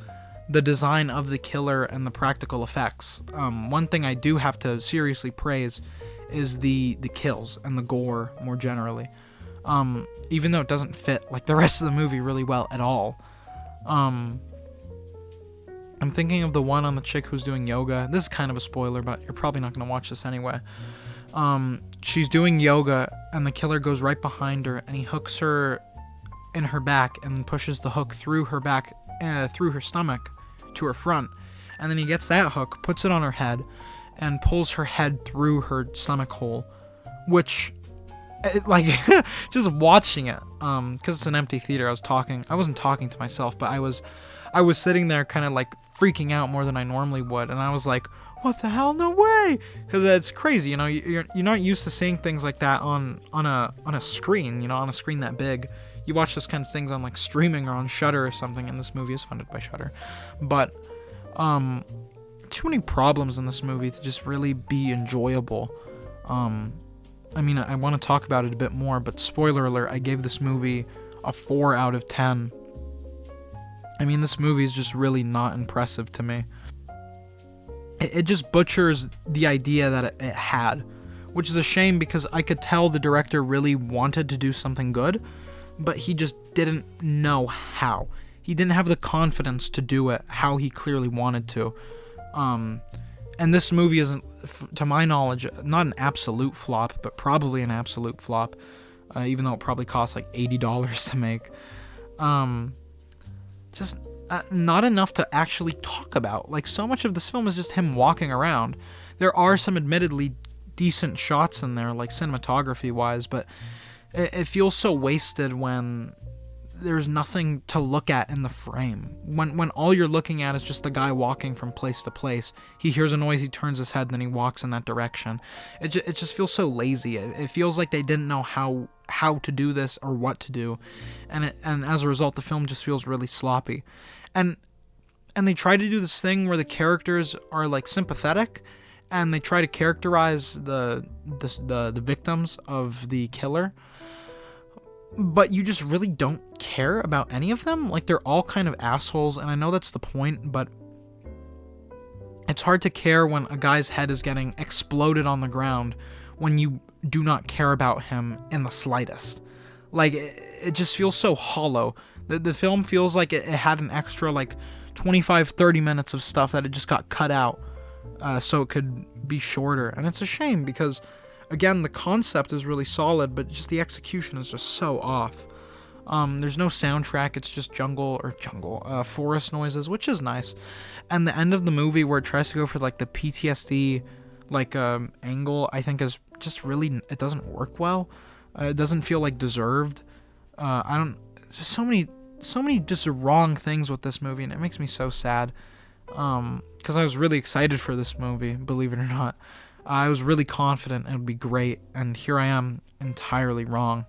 the design of the killer and the practical effects. One thing I do have to seriously praise is the kills and the gore more generally. Even though it doesn't fit like the rest of the movie really well at all. I'm thinking of the one on the chick who's doing yoga. This is kind of a spoiler, but you're probably not going to watch this anyway. She's doing yoga, and the killer goes right behind her, and he hooks her in her back and pushes the hook through her back, through her stomach to her front. And then he gets that hook, puts it on her head, and pulls her head through her stomach hole, which, like, just watching it, because it's an empty theater, I wasn't talking to myself, but I was sitting there kind of like freaking out more than I normally would, and I was like, what the hell, no way, because it's crazy, you know, you're not used to seeing things like that on a screen, you know, on a screen that big. You watch those kinds of things on like streaming or on Shudder or something, and this movie is funded by Shudder, but too many problems in this movie to just really be enjoyable. I mean, I want to talk about it a bit more, but spoiler alert, I gave this movie a 4 out of 10. I mean, this movie is just really not impressive to me. It just butchers the idea that it had, which is a shame because I could tell the director really wanted to do something good, but he just didn't know how. He didn't have the confidence to do it how he clearly wanted to. And this movie isn't, to my knowledge, not an absolute flop, but probably an absolute flop, even though it probably cost like $80 to make. Just not enough to actually talk about. Like, so much of this film is just him walking around. There are some admittedly decent shots in there, like cinematography-wise, but it feels so wasted when there's nothing to look at in the frame. When all you're looking at is just the guy walking from place to place. He hears a noise, he turns his head, then he walks in that direction. It just feels so lazy. It feels like they didn't know how to do this or what to do, and as a result, the film just feels really sloppy. And they try to do this thing where the characters are like sympathetic, and they try to characterize the victims of the killer, but you just really don't care about any of them. Like, they're all kind of assholes, and I know that's the point, but it's hard to care when a guy's head is getting exploded on the ground when you do not care about him in the slightest. Like, it just feels so hollow. The film feels like it had an extra, like, 25-30 minutes of stuff that it just got cut out so it could be shorter. And it's a shame because, again, the concept is really solid, but just the execution is just so off. There's no soundtrack, it's just forest noises, which is nice. And the end of the movie where it tries to go for, like, the PTSD, like, angle, I think is just really, it doesn't work well. It doesn't feel, like, deserved. There's just so many just wrong things with this movie, and it makes me so sad. Because I was really excited for this movie, believe it or not. I was really confident it would be great, and here I am entirely wrong.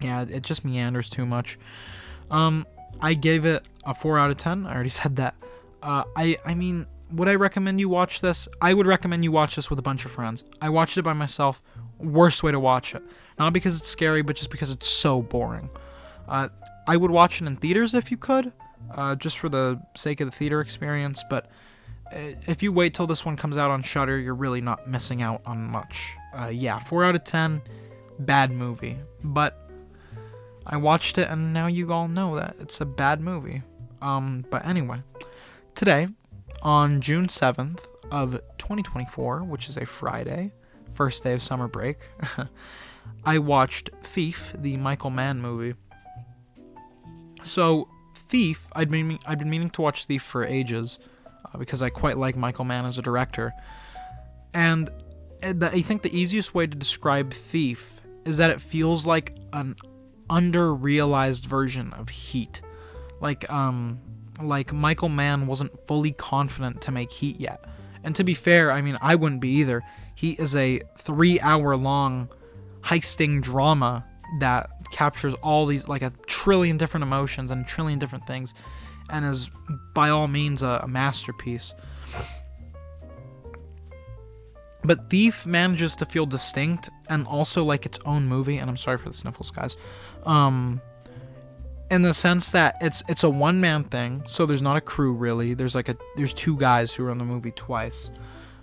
Yeah, it just meanders too much. I gave it a 4 out of 10. I already said that. I mean, would I recommend you watch this? I would recommend you watch this with a bunch of friends. I watched it by myself. Worst way to watch it. Not because it's scary, but just because it's so boring. I would watch it in theaters if you could, just for the sake of the theater experience, but if you wait till this one comes out on Shudder, you're really not missing out on much. Yeah, 4 out of 10, bad movie. But I watched it, and now you all know that it's a bad movie. But anyway, today, on June 7th of 2024, which is a Friday, first day of summer break, I watched Thief, the Michael Mann movie. So, Thief, I'd been meaning to watch Thief for ages, because I quite like Michael Mann as a director. And I think the easiest way to describe Thief is that it feels like an under-realized version of Heat. Like Michael Mann wasn't fully confident to make Heat yet. And to be fair, I mean, I wouldn't be either. Heat is a 3-hour-long heisting drama that captures all these, like, a trillion different emotions and a trillion different things, and is by all means a masterpiece. But Thief manages to feel distinct and also like its own movie, and I'm sorry for the sniffles, guys. In the sense that it's a one-man thing, so there's not a crew really. There's 2 guys who are in the movie twice.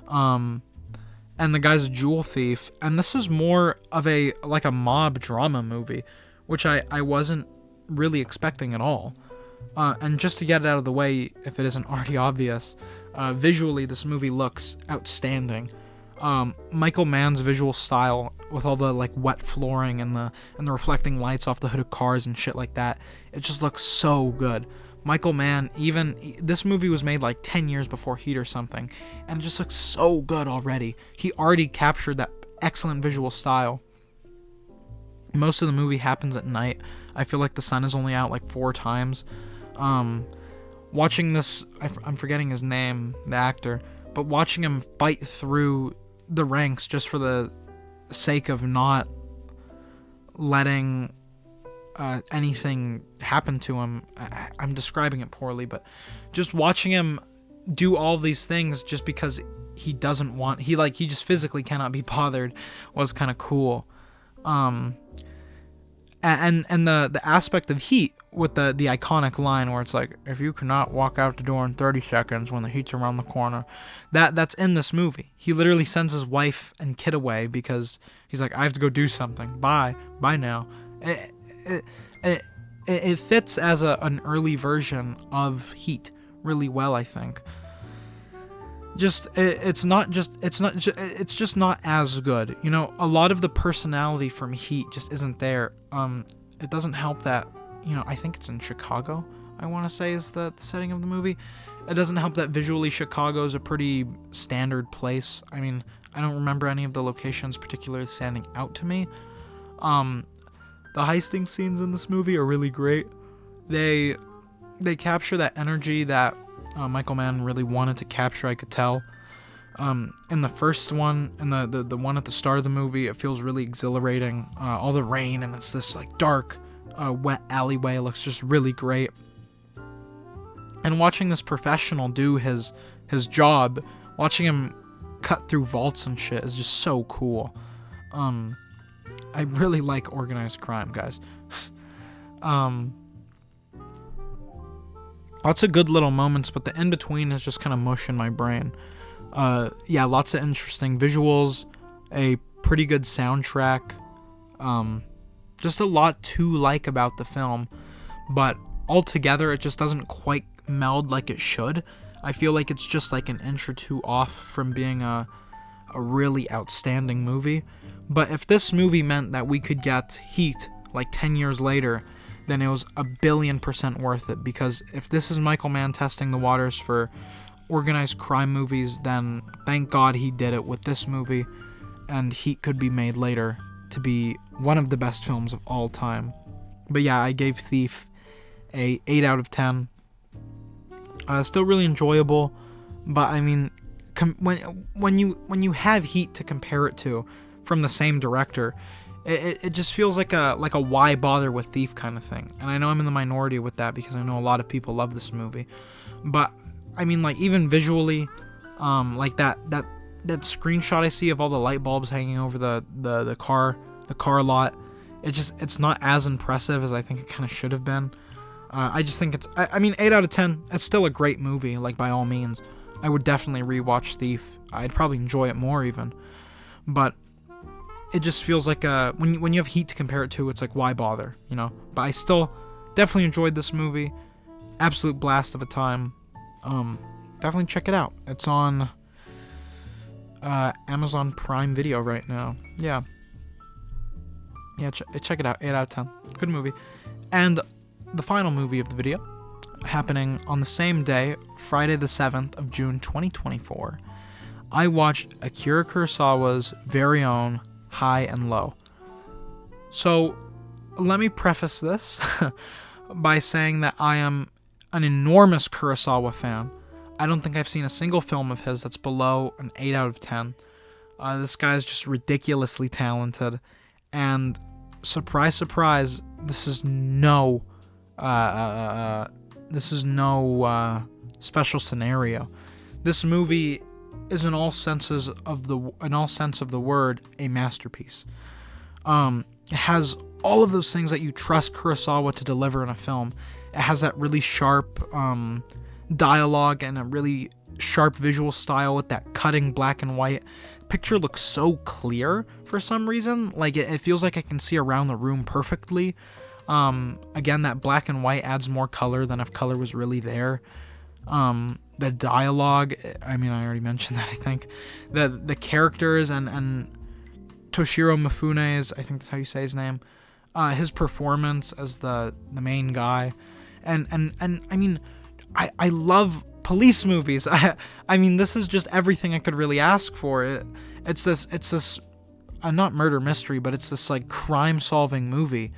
And the guy's a jewel thief, and this is more of a mob drama movie, which I wasn't really expecting at all. And just to get it out of the way, if it isn't already obvious, visually this movie looks outstanding. Michael Mann's visual style, with all the like wet flooring and the reflecting lights off the hood of cars and shit like that, it just looks so good. Michael Mann, this movie was made like 10 years before Heat or something, and it just looks so good already. He already captured that excellent visual style. Most of the movie happens at night. I feel like the sun is only out like 4 times. Watching this, I'm forgetting his name, the actor, but watching him fight through the ranks just for the sake of not letting anything happen to him. I'm describing it poorly, but just watching him do all these things just because he doesn't want, he just physically cannot be bothered, was kind of cool. And the aspect of Heat with the iconic line where it's like, if you cannot walk out the door in 30 seconds when the heat's around the corner, that's in this movie. He literally sends his wife and kid away because he's like, I have to go do something. Bye now. It fits as an early version of Heat really well, I think. It's just not as good. You know, a lot of the personality from Heat just isn't there. It doesn't help that, you know, I think it's in Chicago, I want to say is the setting of the movie. It doesn't help that visually Chicago is a pretty standard place. I mean, I don't remember any of the locations particularly standing out to me. The heisting scenes in this movie are really great. They capture that energy that Michael Mann really wanted to capture, I could tell. In the first one, in the one at the start of the movie, it feels really exhilarating. All the rain, and it's this like dark, wet alleyway. It looks just really great. And watching this professional do his job, watching him cut through vaults and shit is just so cool. I really like organized crime, guys. Lots of good little moments, but the in-between is just kind of mush in my brain. Yeah, lots of interesting visuals, a pretty good soundtrack, just a lot to like about the film, but altogether it just doesn't quite meld like it should. I feel like it's just like an inch or two off from being a really outstanding movie. But if this movie meant that we could get Heat like 10 years later, then it was 1,000,000,000% worth it, because if this is Michael Mann testing the waters for organized crime movies, then thank God he did it with this movie, and Heat could be made later to be one of the best films of all time. But yeah, I gave Thief a 8 out of 10. Still really enjoyable, but I mean, when you have Heat to compare it to from the same director, it just feels like a why bother with Thief kind of thing. And I know I'm in the minority with that because I know a lot of people love this movie, but I mean, like, even visually, like that screenshot I see of all the light bulbs hanging over the car lot, it's not as impressive as I think it kind of should have been. I just think I mean, 8 out of 10, it's still a great movie, like, by all means. I would definitely rewatch Thief. I'd probably enjoy it more even. But it just feels like when you have Heat to compare it to, it's like, why bother, you know? But I still definitely enjoyed this movie. Absolute blast of a time. Definitely check it out. It's on Amazon Prime Video right now. Yeah, check it out. 8 out of 10. Good movie. And the final movie of the video, happening on the same day, Friday the 7th of June 2024, I watched Akira Kurosawa's very own High and Low. So, let me preface this by saying that I am an enormous Kurosawa fan. I don't think I've seen a single film of his that's below an 8 out of 10. This guy is just ridiculously talented, and surprise, surprise, this is no special scenario. This movie is in all sense of the word a masterpiece. It has all of those things that you trust Kurosawa to deliver in a film. It has that really sharp dialogue and a really sharp visual style with that cutting black and white. The picture looks so clear for some reason. Like, it feels like I can see around the room perfectly. Again, that black and white adds more color than if color was really there. The dialogue, I mean, I already mentioned that, I think. The characters and Toshiro Mifune's, I think that's how you say his name, his performance as the main guy. And I mean, I love police movies. I mean, this is just everything I could really ask for. It's this not murder mystery, but it's this like crime solving movie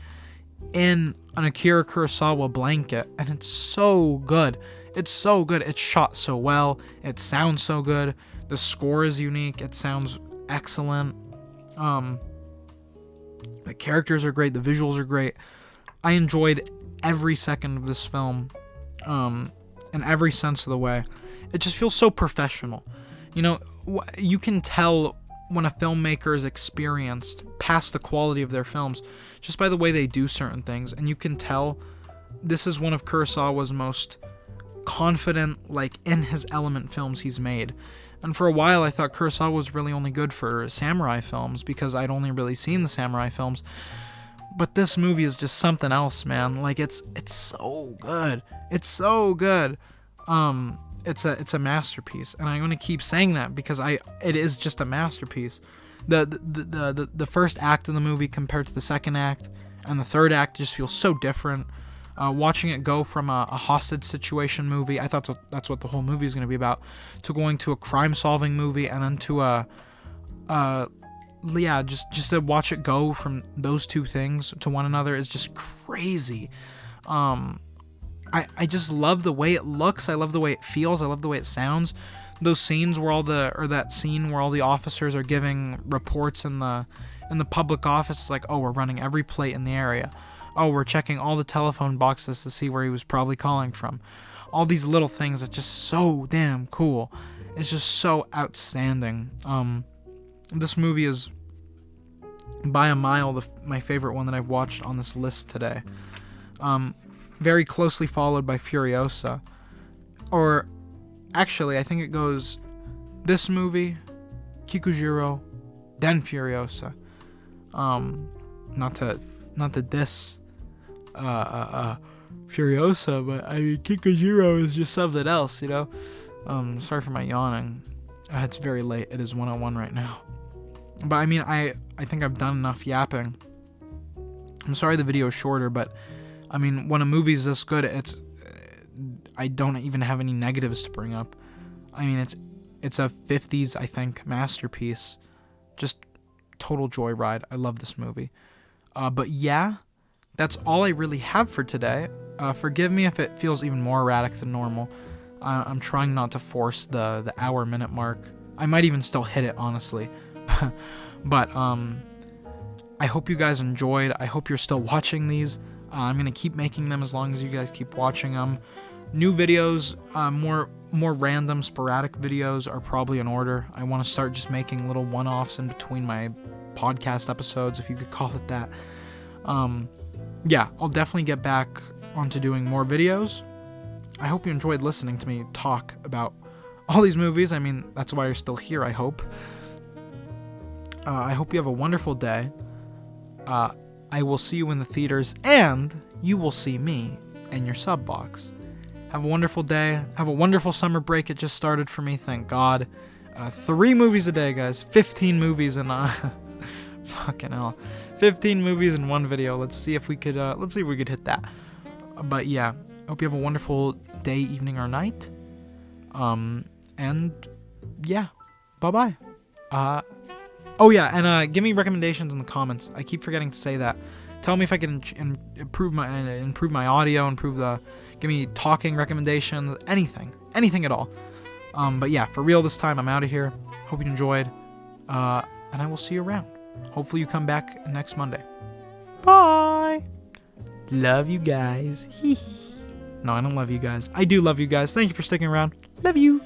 in an Akira Kurosawa blanket, and it's so good. It's so good. It's shot so well. It sounds so good. The score is unique. It sounds excellent. The characters are great. The visuals are great. I enjoyed every second of this film, in every sense of the way. It just feels so professional. You know, you can tell when a filmmaker is experienced past the quality of their films just by the way they do certain things, and you can tell this is one of Kurosawa's most confident, like, in his element films he's made. And for a while I thought Kurosawa was really only good for samurai films because I'd only really seen the samurai films, but this movie is just something else, man. Like, it's so good. It's so good. It's a masterpiece, and I'm going to keep saying that because it is just a masterpiece. The first act of the movie compared to the second act and the third act just feels so different. Watching it go from a hostage situation movie, I thought that's what the whole movie is going to be about, to going to a crime-solving movie, and then to just to watch it go from those two things to one another is just crazy. I just love the way it looks. I love the way it feels. I love the way it sounds. Those scenes where that scene where all the officers are giving reports in the public office, it's like, oh, we're running every plate in the area. Oh, we're checking all the telephone boxes to see where he was probably calling from. All these little things that's just so damn cool. It's just so outstanding. This movie is by a mile my favorite one that I've watched on this list today. Very closely followed by Furiosa. Or actually, I think it goes this movie, Kikujiro, then Furiosa. Not to diss Furiosa, but I mean, Kikujiro is just something else, you know. Sorry for my yawning. It's very late. It is 1:01 right now. But I mean, I think I've done enough yapping. I'm sorry the video is shorter, but I mean, when a movie's this good, I don't even have any negatives to bring up. I mean, it's a 50s, I think, masterpiece. Just total joyride. I love this movie. But yeah, that's all I really have for today. Forgive me if it feels even more erratic than normal. I'm trying not to force the hour-minute mark. I might even still hit it, honestly. But I hope you guys enjoyed. I hope you're still watching these. I'm going to keep making them as long as you guys keep watching them. New videos, more random, sporadic videos are probably in order. I want to start just making little one-offs in between my podcast episodes, if you could call it that. Yeah, I'll definitely get back onto doing more videos. I hope you enjoyed listening to me talk about all these movies. I mean, that's why you're still here, I hope. I hope you have a wonderful day. I will see you in the theaters, and you will see me in your sub box. Have a wonderful day. Have a wonderful summer break. It just started for me, thank God. 3 movies a day, guys. 15 movies in fucking hell. 15 movies in one video. Let's see if we could hit that. But yeah, hope you have a wonderful day, evening, or night. And yeah, bye-bye. Oh yeah, and give me recommendations in the comments. I keep forgetting to say that. Tell me if I can improve my audio, give me talking recommendations, anything at all. But yeah, for real this time, I'm out of here. Hope you enjoyed, and I will see you around. Hopefully you come back next Monday. Bye. Love you guys. No, I don't love you guys. I do love you guys. Thank you for sticking around. Love you.